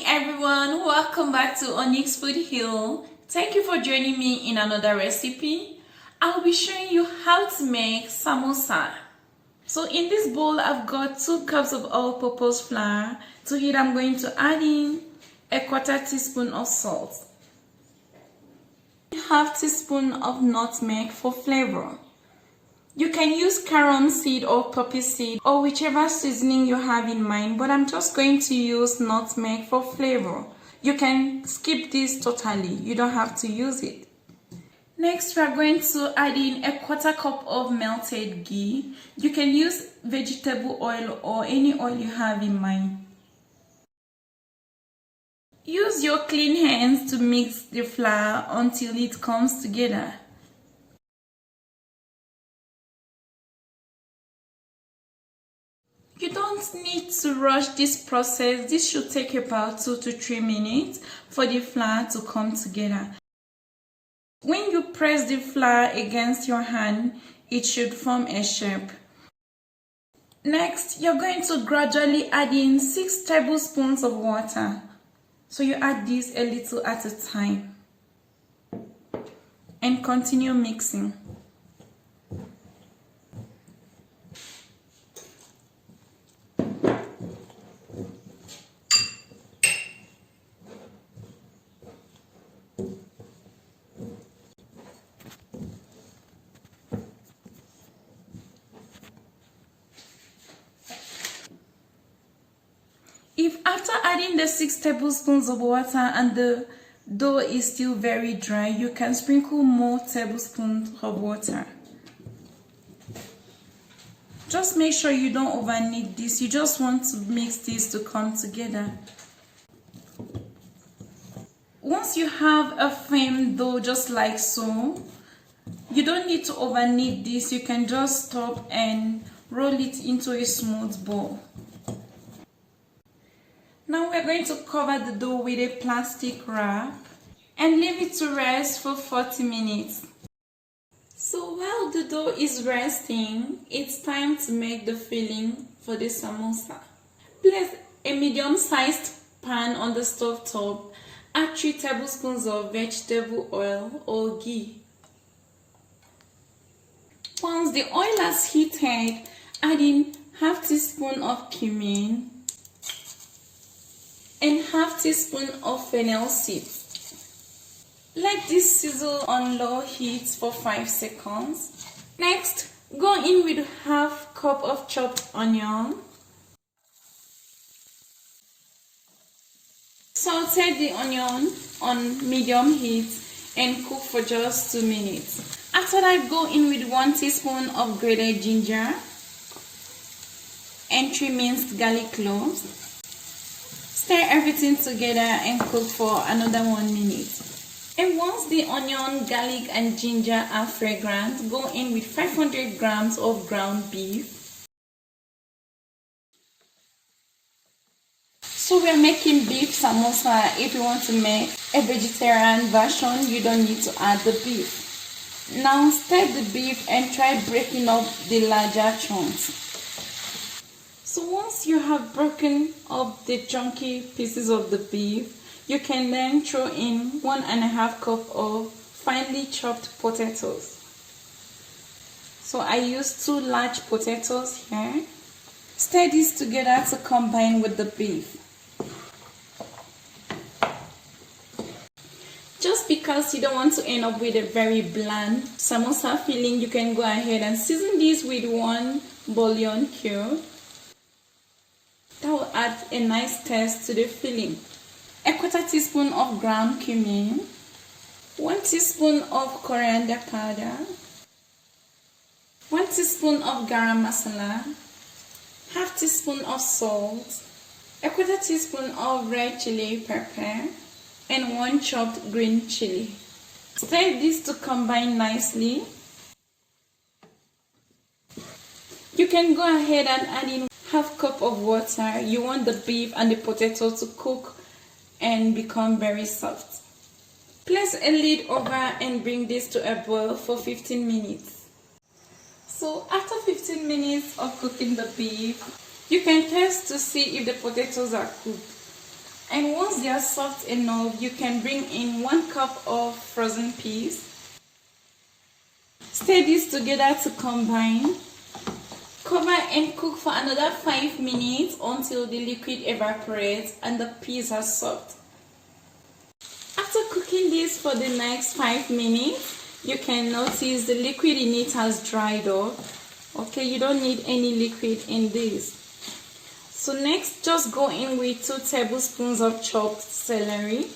everyone, welcome back to Onyx Food Hill. Thank you for joining me in another recipe. I'll be showing you how to make samosa. So in this bowl I've got 2 cups of all-purpose flour. To it I'm going to add in a 1/4 teaspoon of salt, 1/2 teaspoon of nutmeg for flavor. You can use garam seed or poppy seed or whichever seasoning you have in mind, but I'm just going to use nutmeg for flavor. You can skip this totally, you don't have to use it. Next, we are going to add in a 1/4 cup of melted ghee. You can use vegetable oil or any oil you have in mind. Use your clean hands to mix the flour until it comes together. You don't need to rush this process. This should take about 2 to 3 minutes for the flour to come together. When you press the flour against your hand, it should form a shape. Next, you're going to gradually add in 6 tablespoons of water. So you add this a little at a time and continue mixing. If after adding the 6 tablespoons of water and the dough is still very dry, you can sprinkle more tablespoons of water. Just make sure you don't over knead this. You just want to mix this to come together. Once you have a firm dough just like so, you don't need to over knead this. You can just stop and roll it into a smooth ball. Now we're going to cover the dough with a plastic wrap and leave it to rest for 40 minutes. So while the dough is resting, it's time to make the filling for the samosa. Place a medium-sized pan on the stove top. Add 3 tablespoons of vegetable oil or ghee. Once the oil has heated, add in 1/2 teaspoon of cumin and 1/2 teaspoon of fennel seeds. Let this sizzle on low heat for 5 seconds. Next, go in with 1/2 cup of chopped onion. Saute the onion on medium heat and cook for just 2 minutes. After that, go in with 1 teaspoon of grated ginger and 3 minced garlic cloves. Stir everything together and cook for another 1 minute. And once the onion, garlic and ginger are fragrant, go in with 500 grams of ground beef. So we're making beef samosa. If you want to make a vegetarian version, you don't need to add the beef. Now stir the beef and try breaking up the larger chunks. So once you have broken up the chunky pieces of the beef, you can then throw in 1.5 cup of finely chopped potatoes. So I used 2 large potatoes here. Stir this together to combine with the beef. Just because you don't want to end up with a very bland samosa filling, you can go ahead and season this with 1 bouillon cube. That will add a nice taste to the filling. A 1/4 teaspoon of ground cumin, 1 teaspoon of coriander powder, 1 teaspoon of garam masala, 1/2 teaspoon of salt, a 1/4 teaspoon of red chili pepper, and 1 chopped green chili. Stir this to combine nicely. You can go ahead and add in 1/2 cup of water. You want the beef and the potato to cook and become very soft. Place a lid over and bring this to a boil for 15 minutes. So after 15 minutes of cooking the beef, you can test to see if the potatoes are cooked. And once they are soft enough, you can bring in 1 cup of frozen peas. Stir this together to combine. Cover and cook for another 5 minutes until the liquid evaporates and the peas are soft. After cooking this for the next 5 minutes, you can notice the liquid in it has dried up. Okay, you don't need any liquid in this. So next, just go in with 2 tablespoons of chopped celery.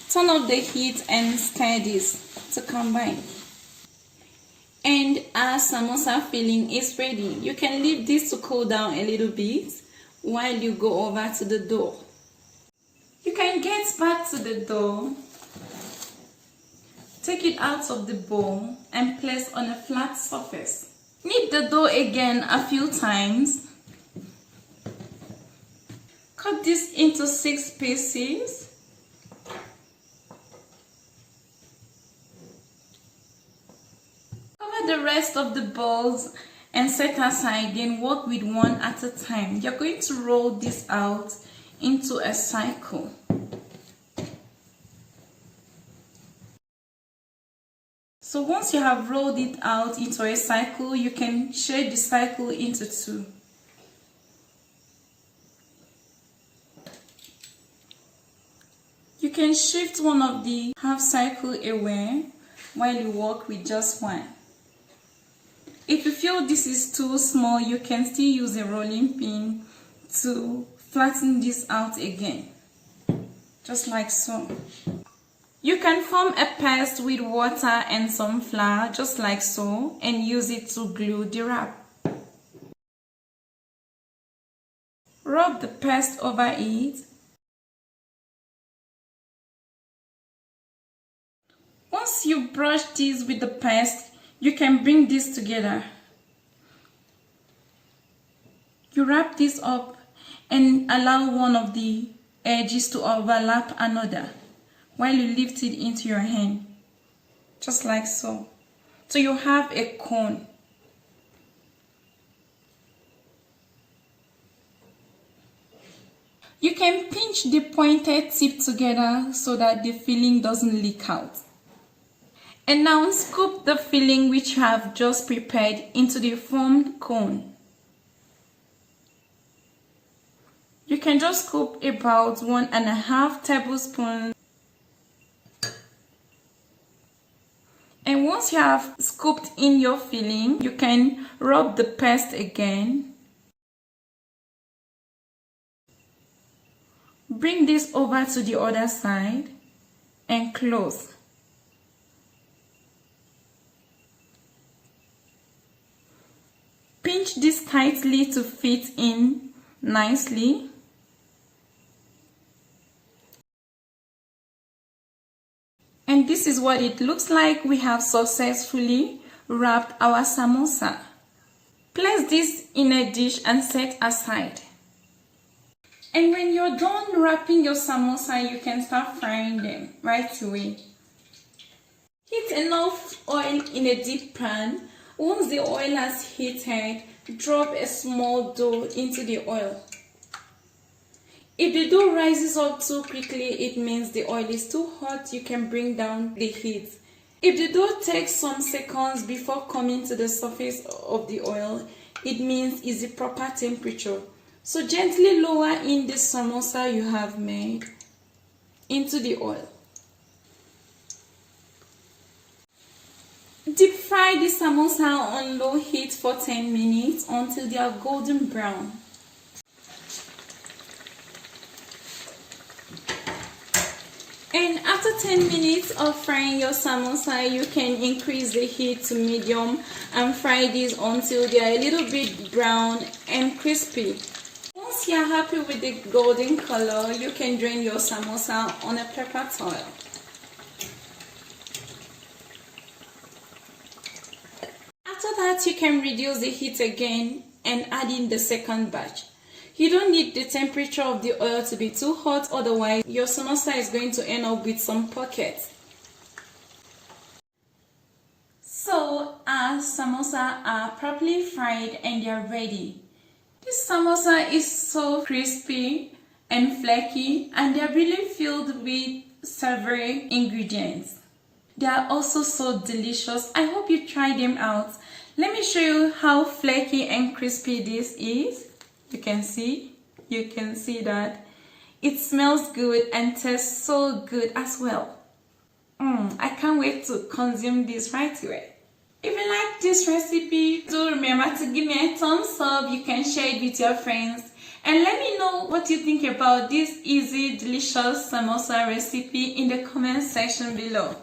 Turn up the heat and stir this to combine. And our samosa filling is ready. You can leave this to cool down a little bit while you go over to the dough. You can get back to the dough, take it out of the bowl and place on a flat surface. Knead the dough again a few times. Cut this into 6 pieces. Cover the rest of the balls and set aside, then work with one at a time. You're going to roll this out into a cycle. So once you have rolled it out into a cycle, you can shade the cycle into 2. You can shift one of the half cycle away while you work with just one. If you feel this is too small, you can still use a rolling pin to flatten this out again, just like so. You can form a paste with water and some flour, just like so, and use it to glue the wrap. Rub the paste over it. Once you brush this with the paste, you can bring this together. You wrap this up and allow one of the edges to overlap another while you lift it into your hand, just like so. So you have a cone. You can pinch the pointed tip together so that the filling doesn't leak out. And now scoop the filling which you have just prepared into the formed cone. You can just scoop about 1.5 tablespoons. And once you have scooped in your filling, you can rub the paste again. Bring this over to the other side and close. Pinch this tightly to fit in nicely. And this is what it looks like. We have successfully wrapped our samosa. Place this in a dish and set aside. And when you're done wrapping your samosa, you can start frying them right away. Heat enough oil in a deep pan. Once the oil has heated, drop a small dough into the oil. If the dough rises up too quickly, it means the oil is too hot. You can bring down the heat. If the dough takes some seconds before coming to the surface of the oil, it means it's the proper temperature. So gently lower in the samosa you have made into the oil. Deep fry the samosa on low heat for 10 minutes until they are golden brown. And after 10 minutes of frying your samosa, you can increase the heat to medium and fry these until they are a little bit brown and crispy. Once you are happy with the golden color, you can drain your samosa on a paper towel. After that, you can reduce the heat again and add in the second batch. You don't need the temperature of the oil to be too hot, otherwise your samosa is going to end up with some pockets. So our samosa are properly fried and they are ready. This samosa is so crispy and flaky, and they're really filled with savory ingredients. They are also so delicious. I hope you try them out. Let me show you how flaky and crispy this is. You can see that. It smells good and tastes so good as well. I can't wait to consume this right away. If you like this recipe, do remember to give me a thumbs up. You can share it with your friends. And let me know what you think about this easy, delicious samosa recipe in the comment section below.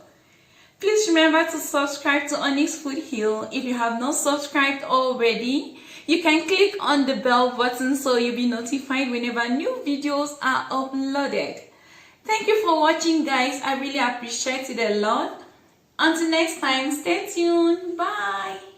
Please remember to subscribe to Onyx Food Hill. If you have not subscribed already, you can click on the bell button so you'll be notified whenever new videos are uploaded. Thank you for watching, guys. I really appreciate it a lot. Until next time, stay tuned. Bye.